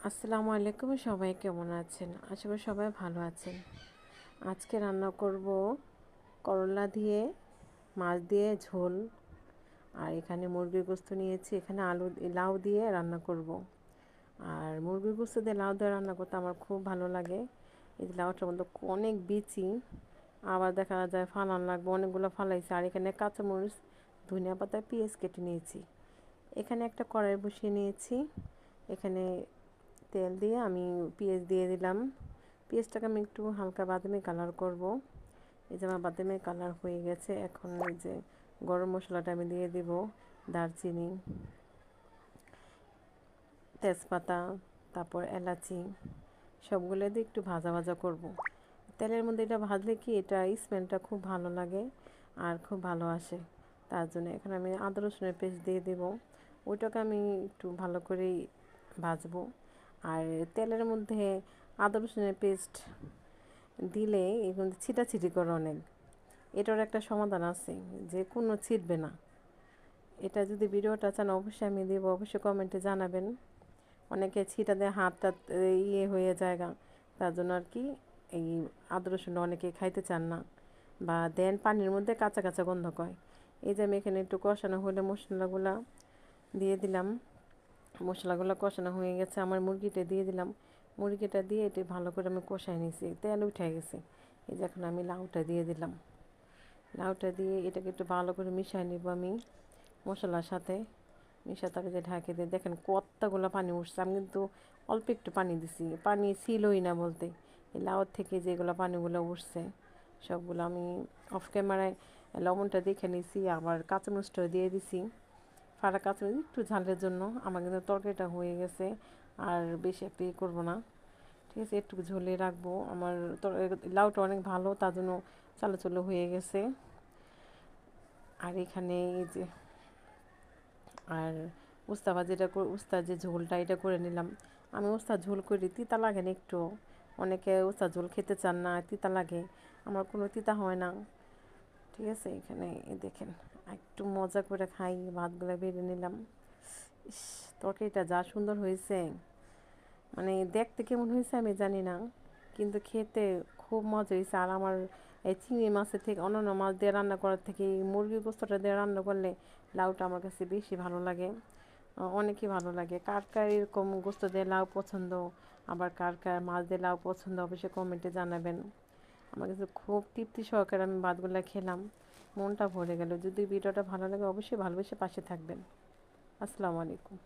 আসসালামু আলাইকুম, সবাই কেমন আছেন? আশা করি সবাই ভালো আছেন। আজকে রান্না করব করলা দিয়ে মাছ দিয়ে ঝোল। আর এখানে মুরগির গোশত নিয়েছি, এখানে লাউ দিয়ে রান্না করব। আর মুরগির গোশত দিয়ে লাউ দিয়ে রান্না করতে আমার খুব ভালো লাগে। এই যে লাউটার মধ্যে অনেক বিচি, আবার দেখা যায় ফালান লাগবে, অনেকগুলো ফালাইছি। আর এখানে কাঁচামরিচ, ধনিয়া পাতা, পেঁয়াজ কেটে নিয়েছি। এখানে একটা কড়াই বসিয়ে নিয়েছি। এখানে তেল দিয়ে আমি পেঁয়াজ দিয়ে দিলাম। পেঁয়াজটাকে আমি একটু হালকা বাদামি কালার করব। এই যে আমার বাদামি কালার হয়ে গেছে। এখন এই যে গরম মশলাটা আমি দিয়ে দিব, দারচিনি, তেজপাতা, তারপর এলাচি, সবগুলো দিয়ে একটু ভাজা ভাজা করব। তেলের মধ্যে এটা ভাজলে কি এটা স্মেলটা খুব ভালো লাগে আর খুব ভালো আসে। তার জন্য এখন আমি আদা রসুনের পেস্ট দিয়ে দেব। ওইটাকে আমি একটু ভালো করেই ভাজবো। আর তেলের মধ্যে আদা রসুনের পেস্ট দিলে এগুলো ছিটাছিটি করে অনেক। এটার একটা সমাধান আছে যে কোনো ছিটবে না। এটা যদি ভিডিওটা চান অবশ্যই আমি দেবো, অবশ্যই কমেন্টে জানাবেন। অনেকে ছিটা দিয়ে হাতটা ইয়ে হয়ে যায়, তার জন্য আর কি এই আদা রসুন অনেকে খাইতে চান না বা দেন পানির মধ্যে কাঁচা কাঁচা গন্ধ কয়। এই যে আমি এখানে একটু কষানো হলে মশলাগুলা দিয়ে দিলাম। মশলাগুলো কষানো হয়ে গেছে, আমার মুরগিটা দিয়ে দিলাম। মুরগিটা দিয়ে এটা ভালো করে আমি কষাই নিয়েছি, তেল উঠে গেছে। এই যে এখন আমি লাউটা দিয়ে দিলাম। লাউটা দিয়ে এটাকে একটু ভালো করে মিশিয়ে নিব আমি মশলার সাথে। তাকে যে ঢাকে দিয়ে দেখেন কতগুলো পানি উঠছে। আমি কিন্তু অল্প একটু পানি দিছি, পানি ছিলই না বলতে। এই লাউর থেকে যেগুলো পানিগুলো উঠছে সবগুলো আমি অফ ক্যামেরায় লবণটা দেখে নিয়েছি, আবার কাঁচামরিচটাও দিয়ে দিছি। ফাড়া কাঁচামরিচ একটু ঝালের জন্য। আমার কিন্তু তরকারিটা হয়ে গেছে, আর বেশি একটা ইয়ে করবো না, ঠিক আছে? একটু ঝোলে রাখবো। আমার লাউটা অনেক ভালো, তার জন্য চালো হয়ে গেছে। আর এখানে এই যে আর উস্তা যে ঝোলটা এটা করে নিলাম। আমি উস্তা ঝোল করি, তিতা লাগে না একটু। অনেকে উস্তা ঝোল খেতে চান না, তিতা লাগে। আমার কোনো তিতা হয় না, ঠিক আছে? এখানে দেখেন একটু মজা করে খাই, ভাতগুলো বেড়ে নিলাম। ইস, তরকারিটা যা সুন্দর হয়েছে, মানে দেখতে কেমন হয়েছে আমি জানি না, কিন্তু খেতে খুব মজা হয়েছে। আর আমার এই চিংড়ি মাছের থেকে, অন্যান্য মাছ দিয়ে রান্না করার থেকে এই মুরগির গোস্তটা দিয়ে রান্না করলে লাউটা আমার কাছে বেশি ভালো লাগে। অনেকই ভালো লাগে। কার কার এরকম গোস্ত দিয়ে লাউ পছন্দ, আবার কার কার মাছ দিয়ে লাউ পছন্দ, অবশ্যই কমেন্টে জানাবেন। আমার কাছে খুব তৃপ্তি সহকারে আমি ভাতগুলো খেলাম, মনটা ভরে গেল। যদি ভিডিওটা ভালো লাগে অবশ্যই ভালোবেসে পাশে থাকবেন। আসসালামু আলাইকুম।